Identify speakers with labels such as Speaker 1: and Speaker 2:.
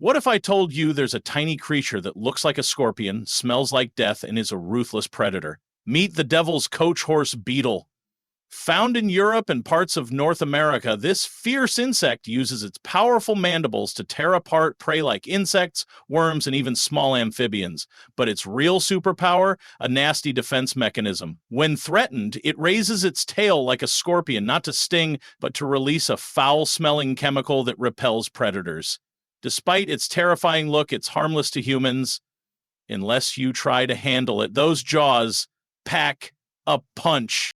Speaker 1: What if I told you there's a tiny creature that looks like a scorpion, smells like death, and is a ruthless predator? Meet the devil's coach horse beetle. Found in Europe and parts of North America, this fierce insect uses its powerful mandibles to tear apart prey like insects, worms, and even small amphibians. But its real superpower, a nasty defense mechanism. When threatened, it raises its tail like a scorpion, not to sting, but to release a foul-smelling chemical that repels predators. Despite its terrifying look, it's harmless to humans unless you try to handle it. Those jaws pack a punch.